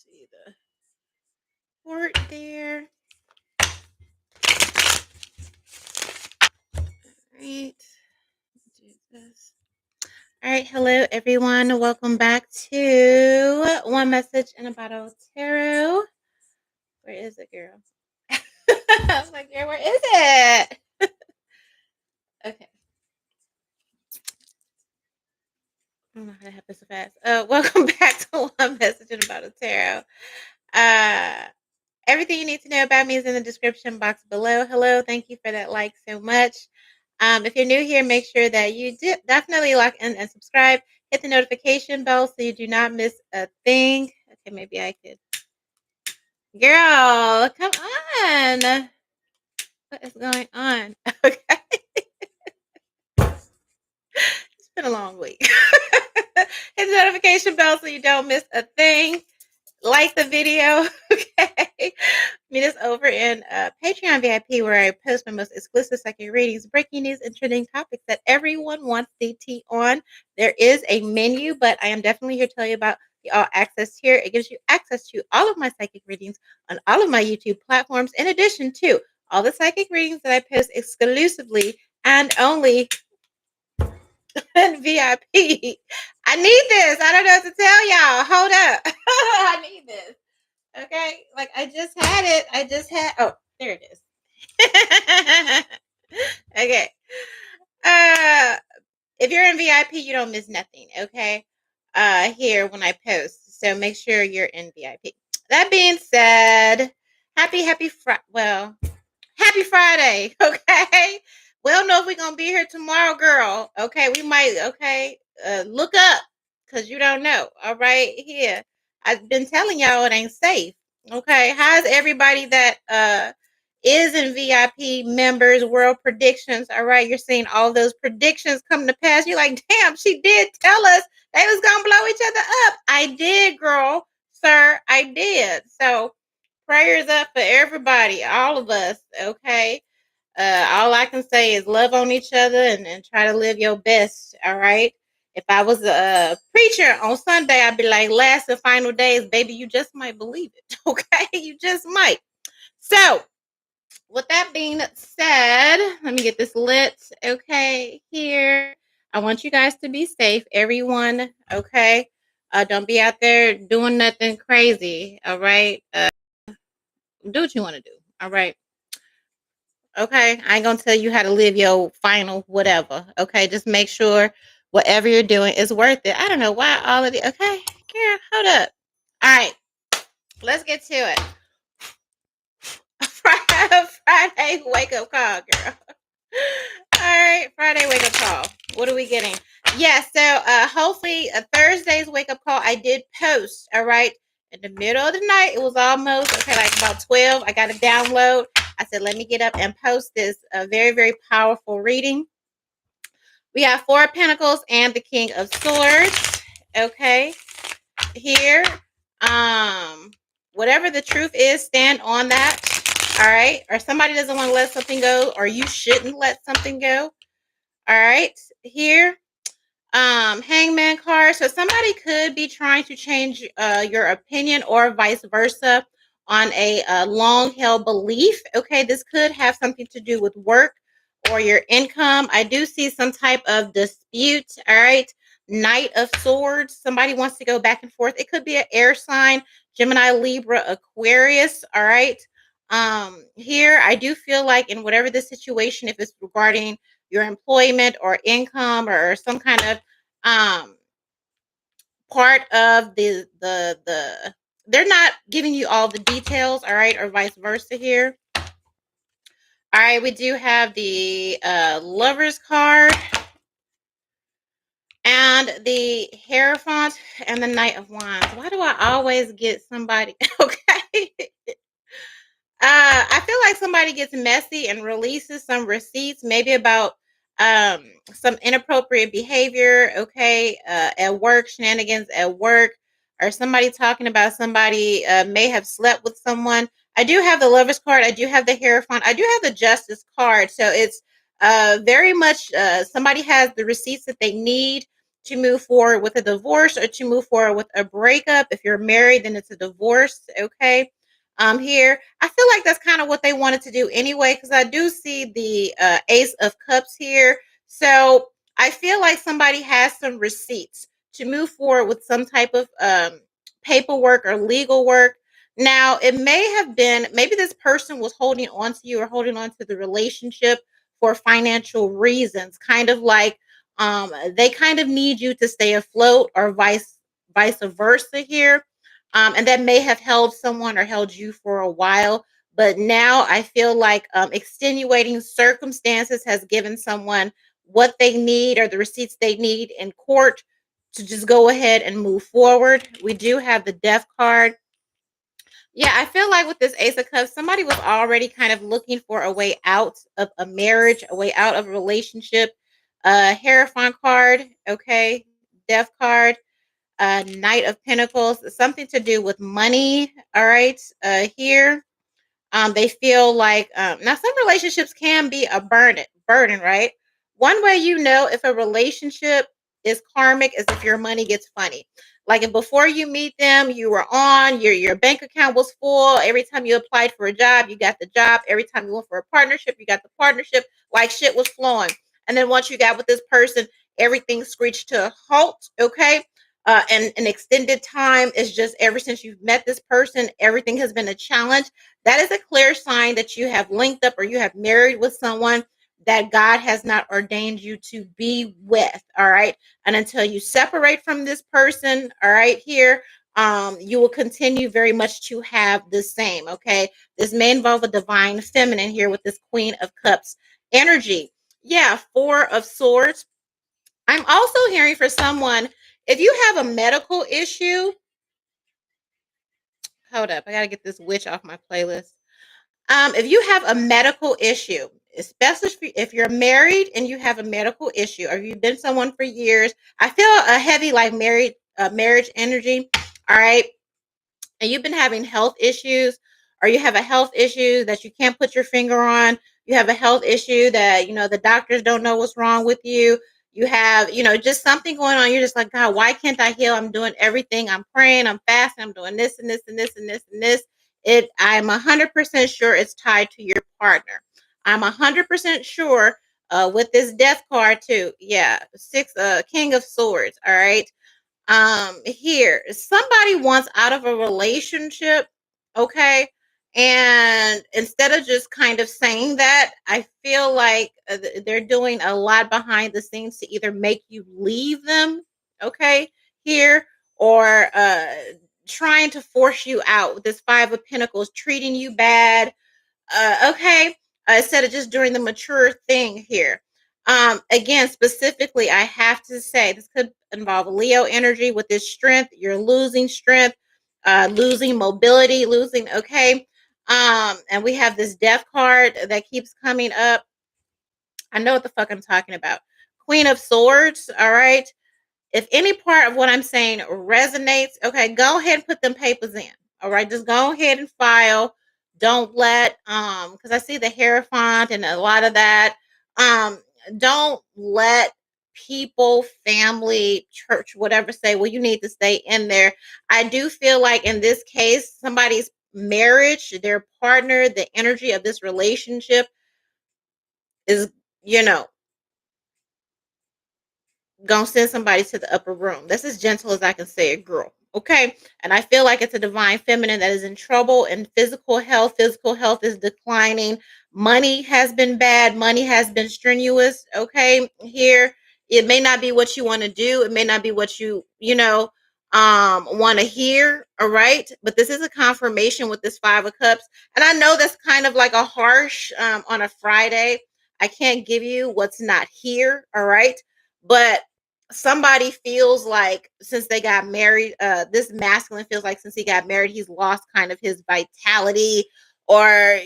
see the port there. All right. Do this. All right. Hello, everyone. Welcome back to One Message in a Bottle Tarot. Where is it, girl? I was like, girl, where is it? Okay. I don't know how to have this so fast. Welcome back to One Message in a Bottle Tarot. Everything you need to know about me is in the description box below. Hello, thank you for that like so much. If you're new here, make sure that you definitely like and subscribe. Hit the notification bell so you do not miss a thing. Okay, maybe I could. Girl, come on. What is going on? Okay. It's been a long week. Hit the notification bell so you don't miss a thing. Like the video, okay? Meet us over in Patreon VIP, where I post my most exclusive psychic readings, breaking news, and trending topics that everyone wants the tea on. There is a menu, but I am definitely here to tell you about the all access tier. It gives you access to all of my psychic readings on all of my YouTube platforms, in addition to all the psychic readings that I post exclusively and only in VIP. I need this. I don't know what to tell y'all. Hold up. I need this. Okay. Like I just had it. Oh, there it is. Okay. If you're in VIP, you don't miss nothing. Okay. Here when I post. So make sure you're in VIP. That being said, happy Friday. Okay. We don't know if we're gonna be here tomorrow, girl. Okay, we might. Okay, look up because you don't know. All right, here I've been telling y'all it ain't safe. Okay, how's everybody that is in VIP members? World predictions. All right, you're seeing all those predictions come to pass. You're like, damn, she did tell us they was gonna blow each other up. I did, girl, sir, I did. So prayers up for everybody, all of us. Okay. All I can say is love on each other and try to live your best. All right. If I was a preacher on Sunday, I'd be like, last and final days, baby, you just might believe it. Okay. You just might. So, with that being said, let me get this lit. Okay. Here. I want you guys to be safe, everyone. Okay. Don't be out there doing nothing crazy. All right. Do what you want to do. All right. Okay, I ain't gonna tell you how to live your final whatever. Okay, just make sure whatever you're doing is worth it. I don't know why all of the. Okay, girl, hold up. All right, let's get to it. Friday wake up call, girl. All right, Friday wake up call. What are we getting? Yeah, so hopefully Thursday's wake up call I did post. All right, in the middle of the night, it was almost like about 12. I got a download. I said, let me get up and post this very, very powerful reading. We have Four of Pentacles and the King of Swords. Okay, here, whatever the truth is, stand on that. All right, or somebody doesn't want to let something go, or you shouldn't let something go. All right, here, Hangman card. So somebody could be trying to change your opinion, or vice versa, on a long-held belief. Okay, this could have something to do with work or your income. I do see some type of dispute. All right, Knight of Swords. Somebody wants to go back and forth. It could be an air sign, Gemini, Libra, Aquarius. All right. Here I do feel like in whatever the situation, if it's regarding your employment or income or some kind of part of the they're not giving you all the details, all right, or vice versa here. All right, we do have the Lovers card and the Hierophant and the Knight of Wands. Why do I always get somebody? Okay. I feel like somebody gets messy and releases some receipts, maybe about some inappropriate behavior, okay, at work, shenanigans at work, or somebody talking about somebody may have slept with someone. I do have the Lovers card. I do have the Hierophant. I do have the Justice card. So it's very much somebody has the receipts that they need. to move forward with a divorce or to move forward with a breakup. If you're married, then it's a divorce. Okay. Here, I feel like that's kind of what they wanted to do anyway, because I do see the Ace of Cups here. So I feel like somebody has some receipts to move forward with some type of paperwork or legal work. Now, it may have been maybe this person was holding on to you or holding on to the relationship for financial reasons, kind of like they kind of need you to stay afloat, or vice versa here. And that may have held someone or held you for a while. But now I feel like extenuating circumstances has given someone what they need or the receipts they need in court to just go ahead and move forward. We do have the death card. Yeah, I feel like with this Ace of Cups, somebody was already kind of looking for a way out of a marriage, a way out of a relationship. Hierophant card, okay, Death card, Knight of Pentacles, something to do with money. All right, here. They feel like now some relationships can be a burden, right? One way you know if a relationship is karmic is if your money gets funny. Like if before you meet them, you were on your bank account was full. Every time you applied for a job, you got the job. Every time you went for a partnership, you got the partnership. Like shit was flowing. And then once you got with this person, everything screeched to a halt. Okay. And an extended time is just ever since you've met this person, everything has been a challenge. That is a clear sign that you have linked up or you have married with someone that God has not ordained you to be with. All right. And until you separate from this person, all right, here, you will continue very much to have the same. Okay. This may involve a divine feminine here with this Queen of Cups energy. Yeah. Four of Swords. I'm also hearing for someone, if you have a medical issue, hold up. I got to get this witch off my playlist. If you have a medical issue, especially if you're married and you have a medical issue, or you've been someone for years, I feel a heavy like marriage energy. All right, and you've been having health issues, or you have a health issue that you can't put your finger on, you have a health issue that the doctors don't know what's wrong with you, you have just something going on, you're just like, God, why can't I heal? I'm doing everything, I'm praying, I'm fasting, I'm doing this and this and this and this and this. I'm 100% sure it's tied to your partner. I'm 100% sure with this death card too. Yeah, six King of Swords. All right, here somebody wants out of a relationship, okay, and instead of just kind of saying that, I feel like they're doing a lot behind the scenes to either make you leave them, okay, here, or trying to force you out with this Five of Pentacles, treating you bad, okay, instead of just doing the mature thing here. Again, specifically, I have to say this could involve Leo energy with this strength. You're losing strength, losing mobility, losing, okay. And we have this death card that keeps coming up. I know what the fuck I'm talking about. Queen of Swords, all right. If any part of what I'm saying resonates, okay, go ahead and put them papers in. All right, just go ahead and file. Don't let because I see the Hierophant and a lot of that. Um, don't let people, family, church, whatever say, well, you need to stay in there. I do feel like in this case, somebody's marriage, their partner, the energy of this relationship is, you know, gonna send somebody to the upper room. That's as gentle as I can say it, girl. Okay. And I feel like it's a divine feminine that is in trouble in physical health. Physical health is declining. Money has been bad. Money has been strenuous. Okay. Here, it may not be what you want to do. It may not be what want to hear. All right. But this is a confirmation with this Five of Cups. And I know that's kind of like a harsh on a Friday. I can't give you what's not here. All right. But somebody feels like since they got married, this masculine feels like since he got married, he's lost kind of his vitality, or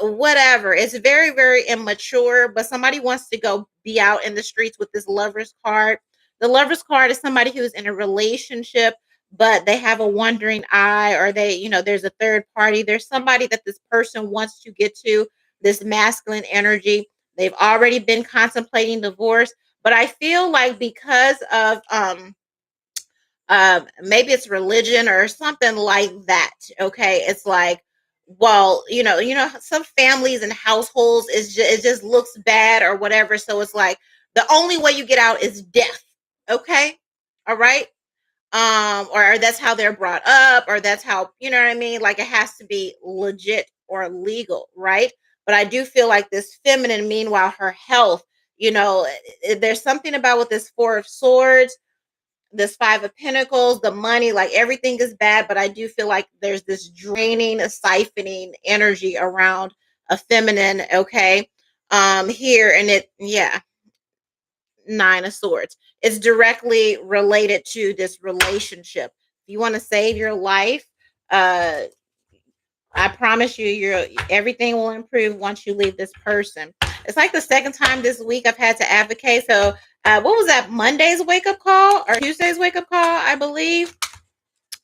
whatever. It's very, very immature, but somebody wants to go be out in the streets with this Lover's card. The Lover's card is somebody who's in a relationship, but they have a wandering eye, or there's a third party, there's somebody that this person wants to get to, this masculine energy. They've already been contemplating divorce, But I feel like because of maybe it's religion or something like that. Okay, it's like, well, some families and households it just looks bad or whatever. So it's like the only way you get out is death. Okay, all right. Or that's how they're brought up, or that's how, you know what I mean. Like it has to be legit or legal, right? But I do feel like this feminine, meanwhile, her health. There's something about with this Four of Swords, this Five of Pentacles, the money, like everything is bad, but I do feel like there's this draining, siphoning energy around a feminine, okay? Here, and yeah, Nine of Swords. It's directly related to this relationship. If you want to save your life, uh I promise you, everything will improve once you leave this person. It's like the second time this week I've had to advocate. So, what was that? Monday's wake up call or Tuesday's wake up call, I believe.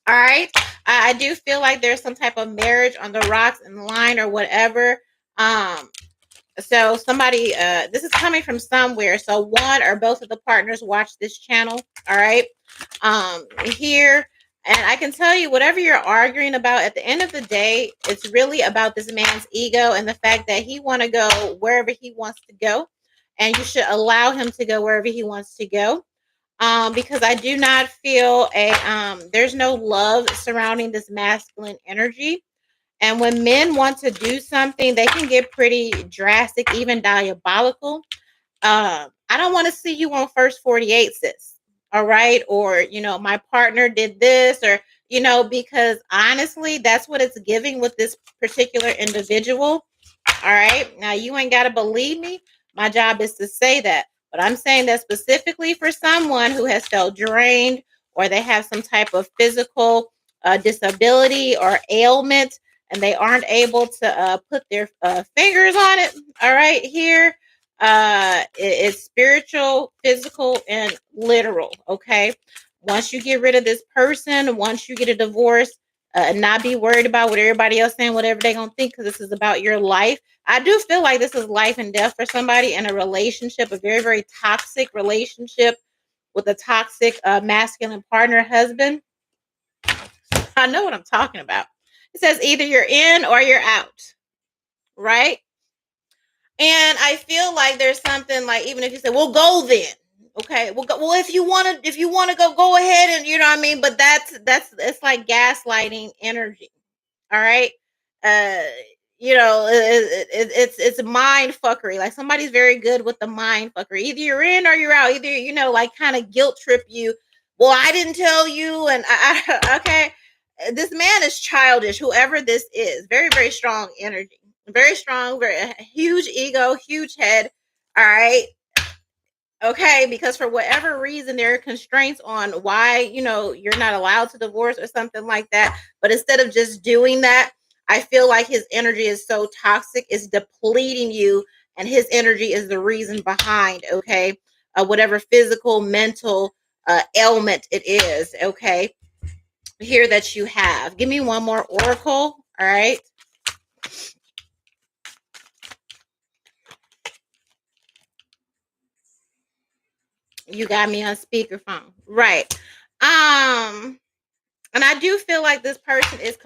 All right. I do feel like there's some type of marriage on the rocks in the line or whatever. Um, so somebody, this is coming from somewhere. So one or both of the partners watch this channel. All right. Here, and I can tell you, whatever you're arguing about, at the end of the day, it's really about this man's ego and the fact that he want to go wherever he wants to go, and you should allow him to go wherever he wants to go. Because I do not feel there's no love surrounding this masculine energy. And when men want to do something, they can get pretty drastic, even diabolical. I don't want to see you on first 48, sis. All right. Or, my partner did this, or, because honestly, that's what it's giving with this particular individual. All right. Now, you ain't got to believe me. My job is to say that. But I'm saying that specifically for someone who has felt drained, or they have some type of physical disability or ailment, and they aren't able to put their fingers on it. All right. Here, it's spiritual, physical, and literal. Okay. Once you get rid of this person, once you get a divorce, not be worried about what everybody else saying, whatever they're gonna think, because this is about your life. I do feel like this is life and death for somebody in a relationship, a very, very toxic relationship with a toxic masculine partner, husband. I know what I'm talking about. It says either you're in or you're out, right? And I feel like there's something like, even if you say, "Well, go then." Okay, well, go, well, if you want to go ahead, and you know what I mean. But that's it's like gaslighting energy. All right. Uh, it's mind fuckery. Like somebody's very good with the mind fuckery. Either you're in or you're out. Either, like kind of guilt trip you. Well, I didn't tell you, and okay. This man is childish. Whoever this is, very, very strong energy, very strong, very huge ego, huge head. All right. Okay, because for whatever reason there are constraints on why, you're not allowed to divorce or something like that. But instead of just doing that, I feel like his energy is so toxic, it's depleting you, and his energy is the reason behind, okay, whatever physical, mental ailment it is, okay, here that you have. Give me one more oracle. All right. You got me on speakerphone. Right. And I do feel like this person is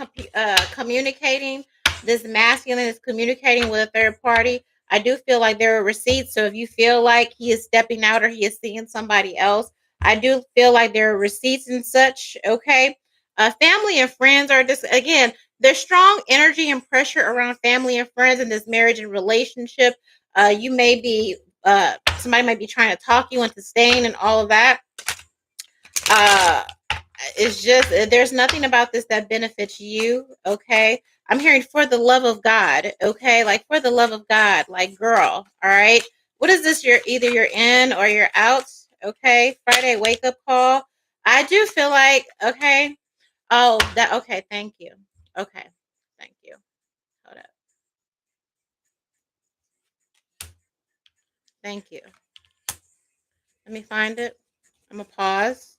communicating. This masculine is communicating with a third party. I do feel like there are receipts. So if you feel like he is stepping out or he is seeing somebody else, I do feel like there are receipts and such. Okay. Family and friends are just, again, there's strong energy and pressure around family and friends in this marriage and relationship. You may be, somebody might be trying to talk you into staying and all of that. Uh, it's just there's nothing about this that benefits you. Okay, I'm hearing for the love of God. Okay, like for the love of God, like girl. All right, what is this? You're either you're in or you're out. Okay, Friday wake up call. I do feel like, okay. Oh, that okay. Thank you. Okay, thank you. Hold up. Thank you. Let me find it. I'm gonna pause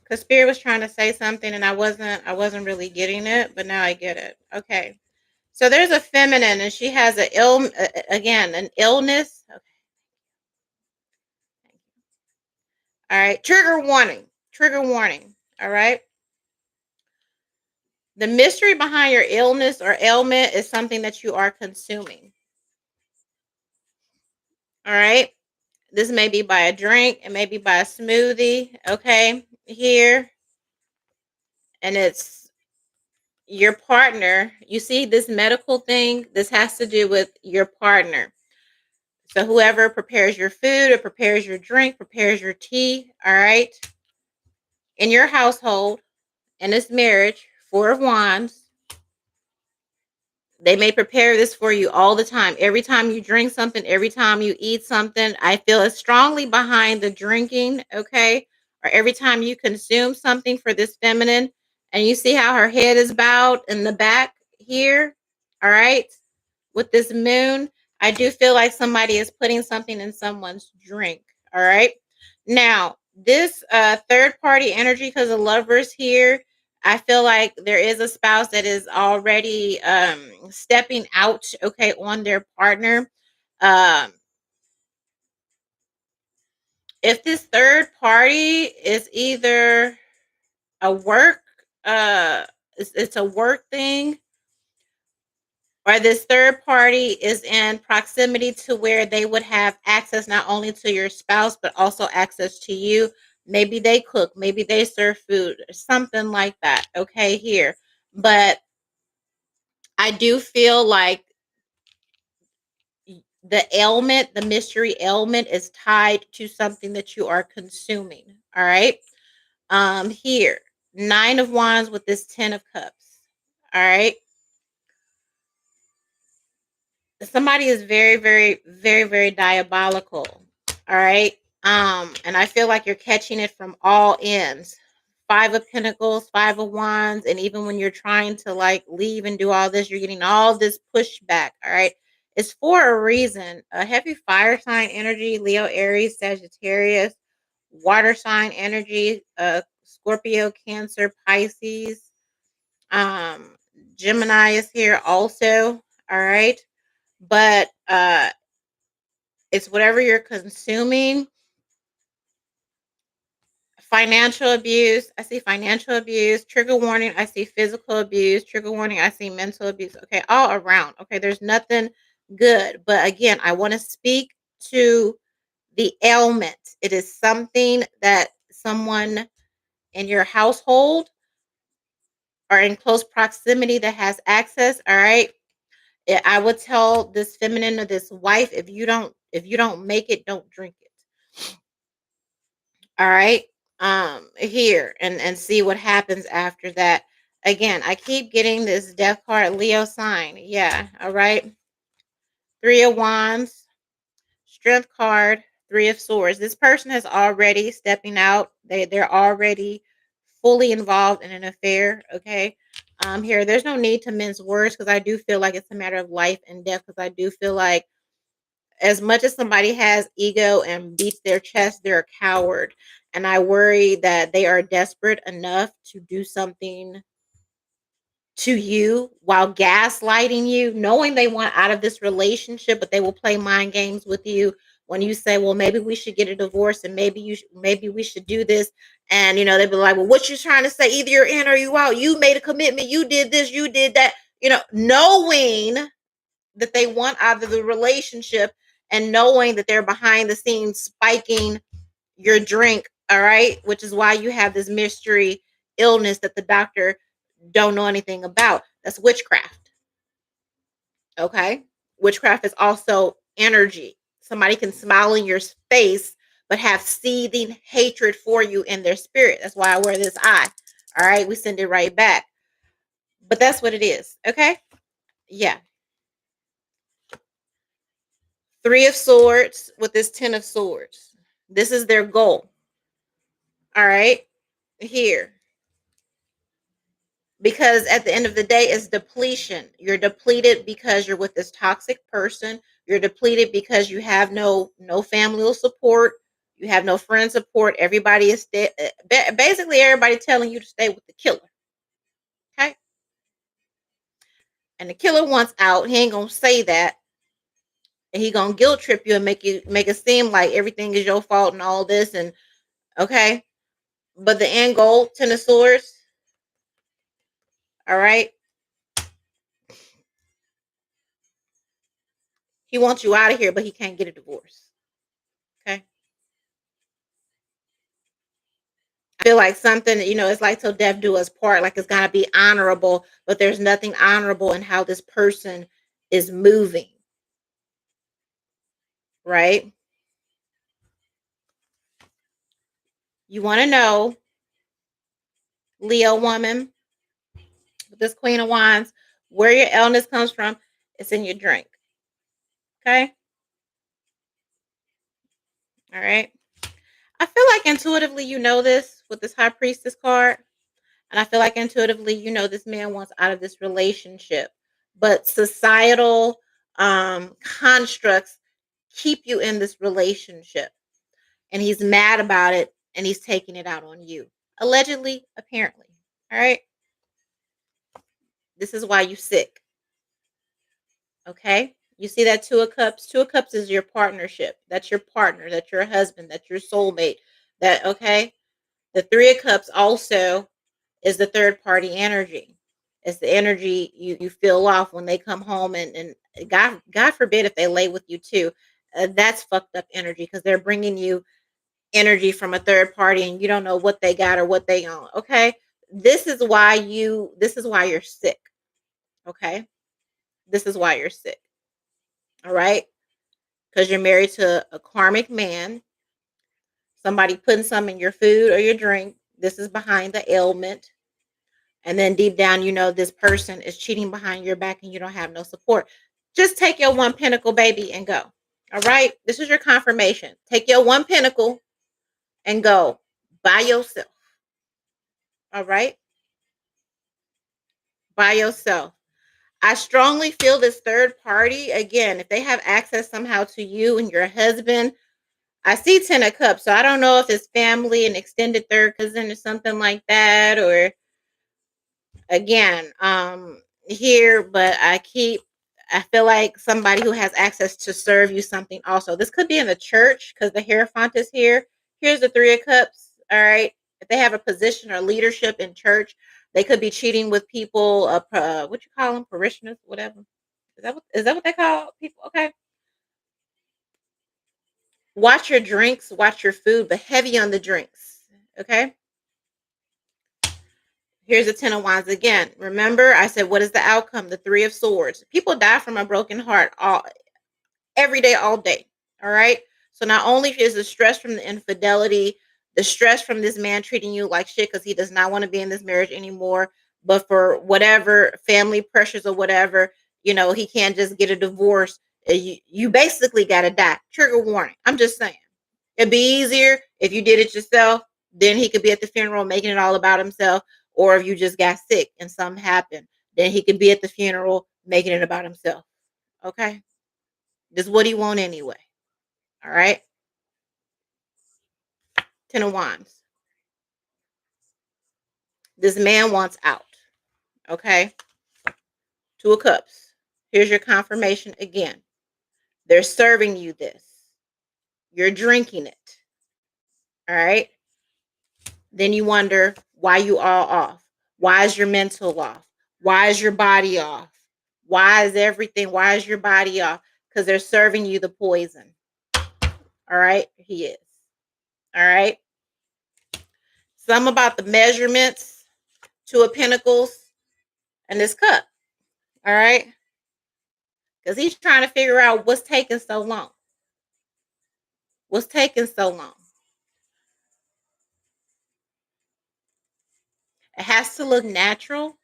because Spirit was trying to say something and I wasn't really getting it, but now I get it. Okay. So there's a feminine, and she has an an illness. Okay. All right. Trigger warning. Trigger warning. All right. The mystery behind your illness or ailment is something that you are consuming. All right. This may be by a drink, it may be by a smoothie. Okay. Here. And it's your partner. You see this medical thing? This has to do with your partner. So whoever prepares your food or prepares your drink, prepares your tea, all right, in your household, in this marriage, Four of Wands, they may prepare this for you all the time. Every time you drink something, every time you eat something, I feel it strongly behind the drinking, okay? Or every time you consume something for this feminine, and you see how her head is bowed in the back here, all right? With this moon, I do feel like somebody is putting something in someone's drink. All right. Now, this third party energy, because the lovers here, I feel like there is a spouse that is already stepping out, okay, on their partner. Um, if this third party is either a work, uh, it's a work thing, or this third party is in proximity to where they would have access not only to your spouse but also access to you. Maybe they cook, maybe they serve food, something like that, okay, here. But I do feel like the ailment, the mystery ailment, is tied to something that you are consuming. All right. Here, Nine of Wands with this Ten of Cups. All right. Somebody is very, very, very, very diabolical. All right. And I feel like you're catching it from all ends. Five of Pentacles, Five of Wands, and even when you're trying to like leave and do all this, you're getting all this pushback. All right. It's for a reason. A heavy fire sign energy, Leo, Aries, Sagittarius, water sign energy, Scorpio, Cancer, Pisces, um, Gemini is here also. All right. But it's whatever you're consuming. Financial abuse, I see financial abuse. Trigger warning, I see physical abuse. Trigger warning, I see mental abuse. Okay, all around. Okay, there's nothing good. But again, I want to speak to the ailment. It is something that someone in your household or in close proximity that has access. All right. I would tell this feminine or this wife, if you don't make it, don't drink it. All right. Here and see what happens after that. Again, I keep getting this death card, Leo sign. Yeah. All right. Three of Wands, Strength card, Three of Swords. This person is already stepping out. They're already fully involved in an affair. Okay. Here, there's no need to mince words because I do feel like it's a matter of life and death. Because I do feel like as much as somebody has ego and beats their chest, they're a coward. And I worry that they are desperate enough to do something to you while gaslighting you, knowing they want out of this relationship, but they will play mind games with you when you say, "Well, maybe we should get a divorce, and maybe we should do this." And they'll be like, "Well, what you trying to say? Either you're in or you out. You made a commitment. You did this. You did that." Knowing that they want out of the relationship and knowing that they're behind the scenes spiking your drink, all right, which is why you have this mystery illness that the doctor don't know anything about. That's witchcraft. Okay. Witchcraft is also energy. Somebody can smile in your face but have seething hatred for you in their spirit. That's why I wear this eye. All right, we send it right back. But that's what it is. Okay. Yeah. Three of Swords with this Ten of Swords. This is their goal. All right. Here. Because at the end of the day, it's depletion. You're depleted because you're with this toxic person. You're depleted because you have no family support. You have no friend support. Everybody is basically everybody telling you to stay with the killer. Okay. And the killer wants out. He ain't gonna say that. And he gonna guilt trip you and make it seem like everything is your fault and all this. And Okay. But the end goal, Ten of Swords, all right, he wants you out of here, but he can't get a divorce. Okay. I feel like something, it's like till death do us part, like it's gotta be honorable, but there's nothing honorable in how this person is moving, right? You want to know, Leo woman, with this Queen of Wands, where your illness comes from. It's in your drink. Okay. All right. I feel like intuitively you know this with this High Priestess card. And I feel like intuitively you know this man wants out of this relationship. But societal constructs keep you in this relationship. And he's mad about it and he's taking it out on you. Allegedly, apparently. All right. This is why you sick. Okay. You see that Two of Cups? Two of Cups is your partnership. That's your partner. That's your husband. That's your soulmate. That, okay. The Three of Cups also is the third party energy. It's the energy you feel off when they come home and God forbid if they lay with you too. That's fucked up energy because they're bringing you energy from a third party and you don't know what they got or what they own. Okay. This is why you're sick. Okay. This is why you're sick. All right. Because you're married to a karmic man, somebody putting some in your food or your drink. This is behind the ailment. And then deep down, this person is cheating behind your back and you don't have no support. Just take your one pinnacle, baby, and go. All right. This is your confirmation. Take your one pinnacle and go by yourself. All right. By yourself. I strongly feel this third party, again, if they have access somehow to you and your husband. I see Ten of Cups, so I don't know if it's family, an extended third cousin, or something like that, or again, here, but I feel like somebody who has access to serve you something also. This could be in the church because the Hierophant is here. Here's the Three of Cups. All right. If they have a position or leadership in church, they could be cheating with people, what you call them, parishioners, whatever. Is that what they call people? Okay. Watch your drinks, watch your food, but heavy on the drinks. Okay. Here's the Ten of Wands again. Remember, I said, what is the outcome? The Three of Swords. People die from a broken heart every day, all day. All right. So not only is the stress from the infidelity, the stress from this man treating you like shit because he does not want to be in this marriage anymore, but for whatever family pressures or whatever, he can't just get a divorce. You basically got to die. Trigger warning. I'm just saying. It'd be easier if you did it yourself. Then he could be at the funeral making it all about himself. Or if you just got sick and something happened, then he could be at the funeral making it about himself. Okay? This is what he want anyway. All right? Ten of Wands. This man wants out. Okay? Two of Cups. Here's your confirmation again. They're serving you this. You're drinking it. All right? Then you wonder why you all off. Why is your mental off? Why is your body off? Why is everything? Why is your body off? Because they're serving you the poison. All right? He is. All right? Some about the measurements, Two of Pentacles, and this cup. All right? Because he's trying to figure out what's taking so long. What's taking so long? It has to look natural.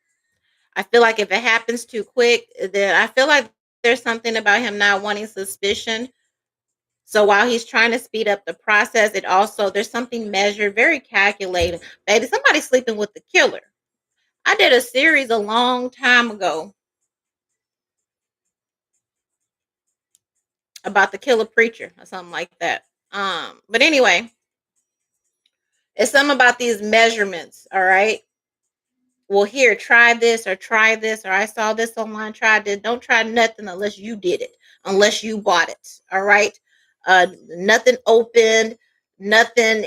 I feel like if it happens too quick, then I feel like there's something about him not wanting suspicion. So while he's trying to speed up the process, there's something measured, very calculated. Baby, somebody's sleeping with the killer. I did a series a long time ago about the killer preacher or something like that. But anyway, it's something about these measurements, all right? Well, here, try this or try this, or I saw this online, try this. Don't try nothing unless you did it, unless you bought it. All right. Nothing opened, nothing,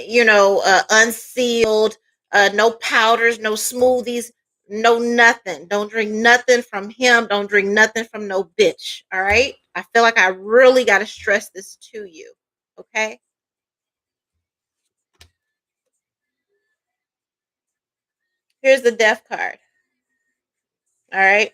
unsealed, no powders, no smoothies, no nothing. Don't drink nothing from him. Don't drink nothing from no bitch. All right. I feel like I really got to stress this to you. Okay. Here's the death card. All right.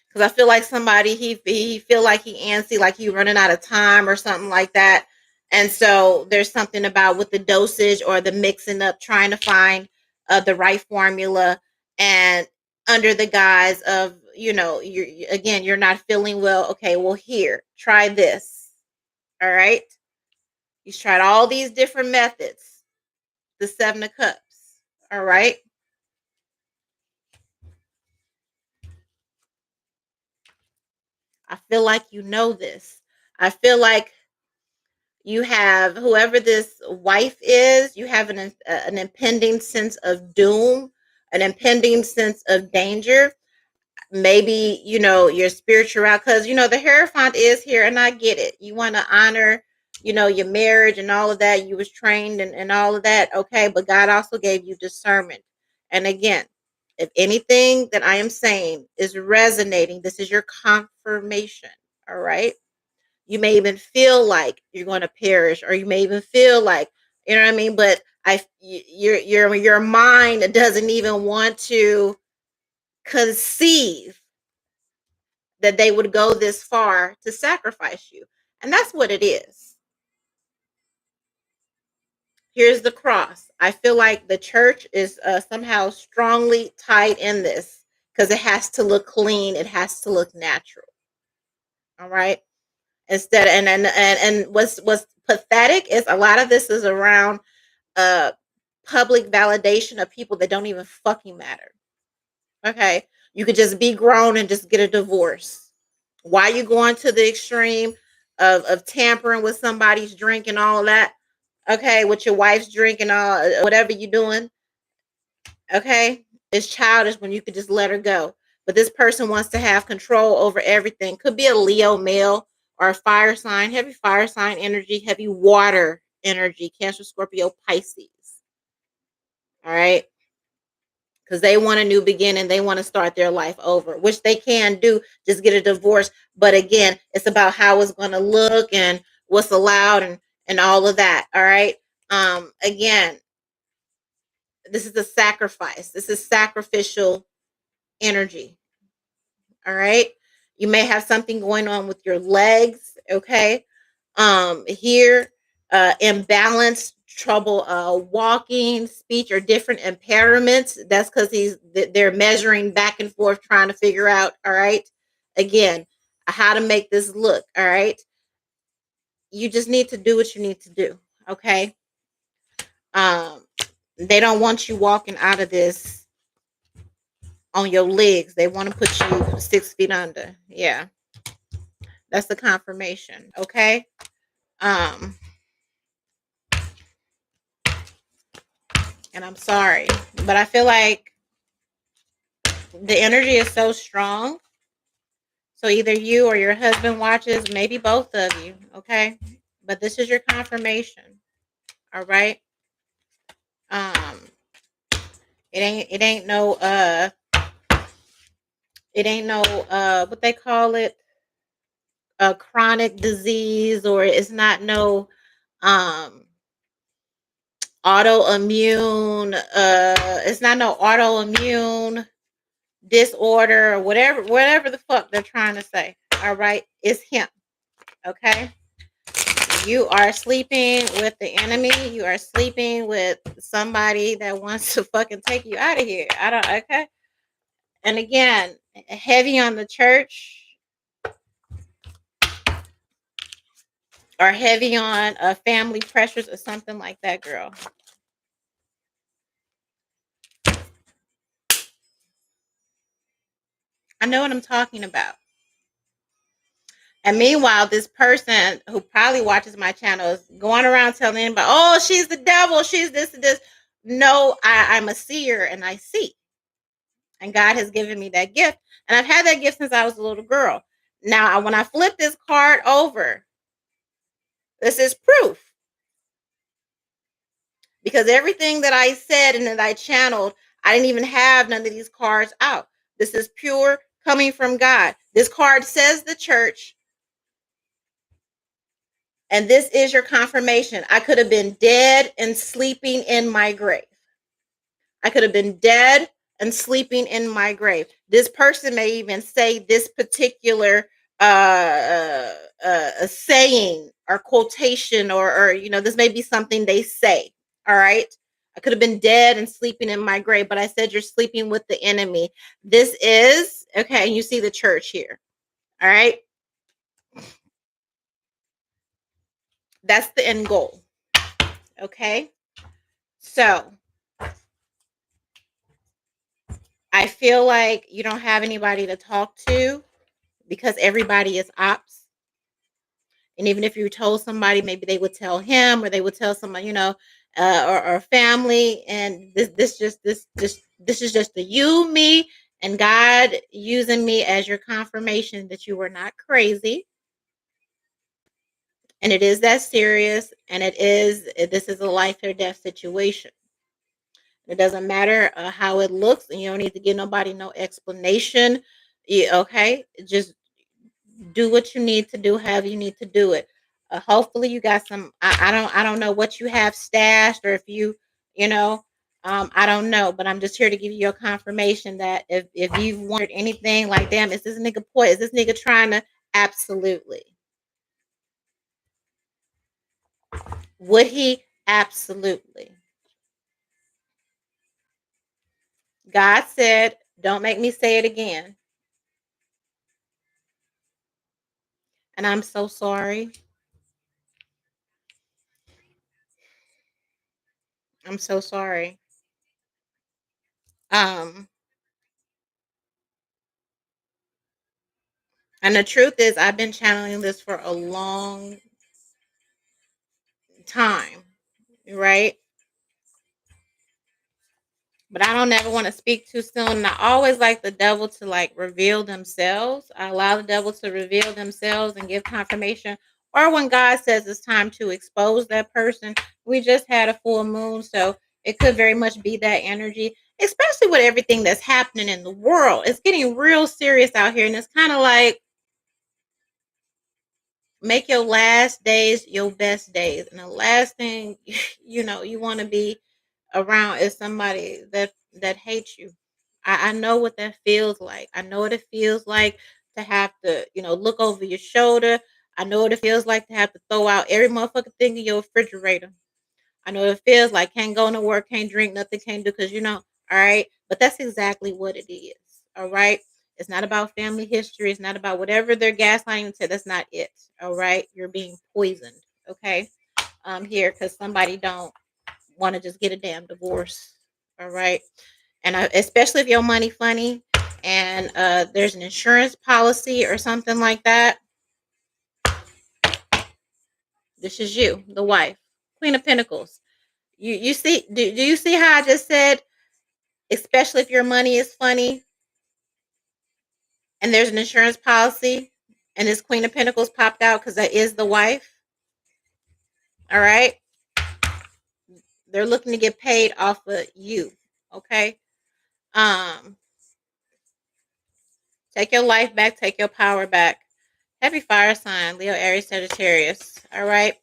Because I feel like somebody he feel like he antsy, like he running out of time or something like that. And so there's something about with the dosage or the mixing up, trying to find the right formula, and under the guise of you're not feeling well. Okay, well here, try this. All right, he's tried all these different methods. The Seven of Cups. All right. I feel like you know this. I feel like you have whoever this wife is, you have an impending sense of doom, an impending sense of danger. Maybe, your spiritual, because, the Hierophant is here, and I get it. You want to honor, your marriage and all of that. You was trained and all of that. Okay. But God also gave you discernment. And again, if anything that I am saying is resonating, this is your confirmation. All right. You may even feel like you're going to perish, or you may even feel like, you know what I mean. But your mind doesn't even want to conceive that they would go this far to sacrifice you, and that's what it is. Here's the cross. I feel like the church is somehow strongly tied in this, because it has to look clean, it has to look natural. All right. Instead, and what's pathetic is a lot of this is around uh public validation of people that don't even fucking matter. Okay. You could just be grown and just get a divorce. Why you going to the extreme of tampering with somebody's drink and all of that? Okay, with your wife's drink and all whatever you doing. Okay. It's childish when you could just let her go. But this person wants to have control over everything. Could be a Leo male or a fire sign, heavy fire sign energy, heavy water energy, Cancer, Scorpio, Pisces. All right. Because they want a new beginning. They want to start their life over, which they can do, just get a divorce. But again, it's about how it's going to look and what's allowed and all of that. All right. Again, this is a sacrifice. This is sacrificial energy. All right. You may have something going on with your legs. Okay. Here, imbalanced trouble walking, speech, or different impairments. That's because they're measuring back and forth, trying to figure out. All right. Again, how to make this look. All right. You just need to do what you need to do. Okay. Um, they don't want you walking out of this on your legs. They want to put you 6 feet under. Yeah. That's the confirmation. Okay. Um, and I'm sorry, but I feel like the energy is so strong. So either you or your husband watches, maybe both of you. Okay. But this is your confirmation. All right. Um, it ain't no what they call it, a chronic disease, or it's not no um autoimmune it's not no autoimmune disorder or whatever the fuck they're trying to say. All right, it's him. Okay, you are sleeping with the enemy. You are sleeping with somebody that wants to fucking take you out of here. I don't. Okay, and again, heavy on the church, or heavy on family pressures or something like that, girl. I know what I'm talking about. And meanwhile, this person who probably watches my channel is going around telling anybody, "Oh, she's the devil. She's this and this." No, I'm a seer and I see. And God has given me that gift. And I've had that gift since I was a little girl. Now, when I flip this card over, this is proof. because everything that I said and that I channeled, I didn't even have none of these cards out. This is pure coming from God. This card says the church, and this is your confirmation. I could have been dead and sleeping in my grave. I could have been dead and sleeping in my grave. This person may even say this particular saying or quotation, or this may be something they say. All right. I could have been dead and sleeping in my grave, but I said you're sleeping with the enemy. This is okay. And you see the church here. All right. That's the end goal. Okay. So I feel like you don't have anybody to talk to because everybody is ops. And even if you told somebody, maybe they would tell him, or they would tell somebody, or family. And this is just the you, me, and God using me as your confirmation that you were not crazy. And it is that serious. And this is a life or death situation. It doesn't matter how it looks, and you don't need to give nobody no explanation. Okay, just do what you need to do, however you need to do it. Hopefully you got some, I don't know what you have stashed, or if you know I don't know, but I'm just here to give you a confirmation that if you've wondered anything like, damn, is this nigga poison, is this nigga trying to, absolutely. Would he? Absolutely. God said, don't make me say it again. And I'm so sorry. I'm so sorry. um and the truth is, I've been channeling this for a long time, right? But I don't ever want to speak too soon. And I always like the devil to like reveal themselves. I allow the devil to reveal themselves and give confirmation. Or when God says it's time to expose that person. We just had a full moon, so it could very much be that energy, especially with everything that's happening in the world. It's getting real serious out here. And it's kind of like, make your last days your best days. And the last thing you want to be around is somebody that hates you. I know what that feels like. I know what it feels like to have to, look over your shoulder. I know what it feels like to have to throw out every motherfucking thing in your refrigerator. I know what it feels like, can't go to work, can't drink, nothing, can't do, because all right. But that's exactly what it is. All right. It's not about family history. It's not about whatever they're gaslighting to. That's not it. All right. You're being poisoned. Okay. Here, because somebody don't want to just get a damn divorce. All right. And especially if your money funny and there's an insurance policy or something like that. This is you, the wife, Queen of Pentacles. You see, do you see how I just said, especially if your money is funny and there's an insurance policy, and this Queen of Pentacles popped out because that is the wife. All right. They're looking to get paid off of you. Okay. Um, Take your life back, take your power back. Happy fire sign, Leo, Aries, Sagittarius. All right.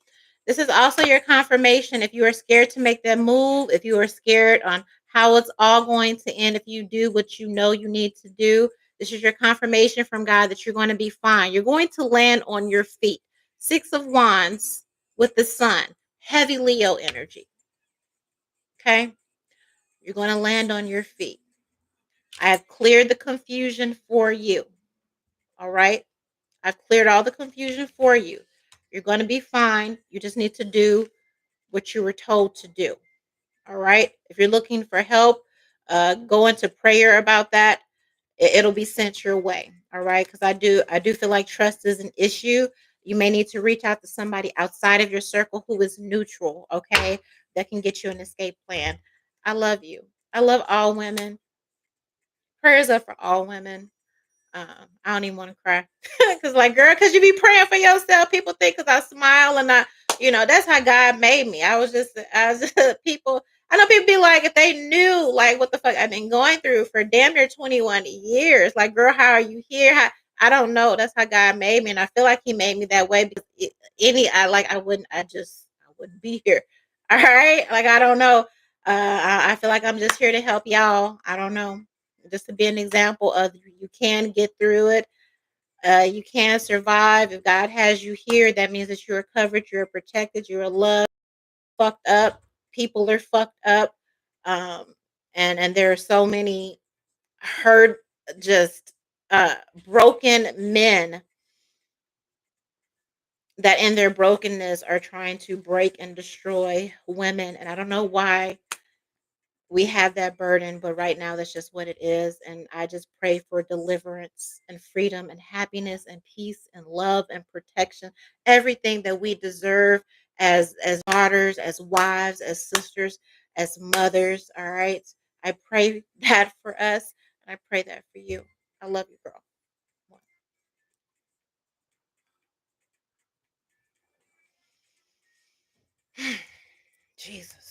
This is also your confirmation. If you are scared to make that move, if you are scared on how it's all going to end, if you do what you know you need to do, this is your confirmation from God that you're going to be fine. You're going to land on your feet. 6 of Wands with the sun, heavy Leo energy. Okay. You're going to land on your feet. I have cleared the confusion for you. All right. I've cleared all the confusion for you. You're going to be fine. You just need to do what you were told to do. All right. If you're looking for help, go into prayer about that. It'll be sent your way. All right. Because I do feel like trust is an issue. You may need to reach out to somebody outside of your circle who is neutral. Okay. That can get you an escape plan. I love you. I love all women. Prayers up for all women. I don't even want to cry because, like, girl, because you be praying for yourself. People think because I smile and That's how God made me. I was just people. I know people be like, if they knew, like, what the fuck I've been going through for damn near 21 years. Like, girl, how are you here? I don't know. That's how God made me, and I feel like He made me that way because I wouldn't be here. All right, like I don't know. I feel like I'm just here to help y'all. I don't know, just to be an example of you can get through it. You can survive. If God has you here, that means that you're covered, you're protected, you're loved. Fucked up. People are fucked up. Um, and there are so many hurt, just broken men that in their brokenness are trying to break and destroy women. And I don't know why we have that burden, but right now that's just what it is. And I just pray for deliverance and freedom and happiness and peace and love and protection, everything that we deserve as daughters, as wives, as sisters, as mothers. All right. I pray that for us, and I pray that for you. I love you, girl. Jesus.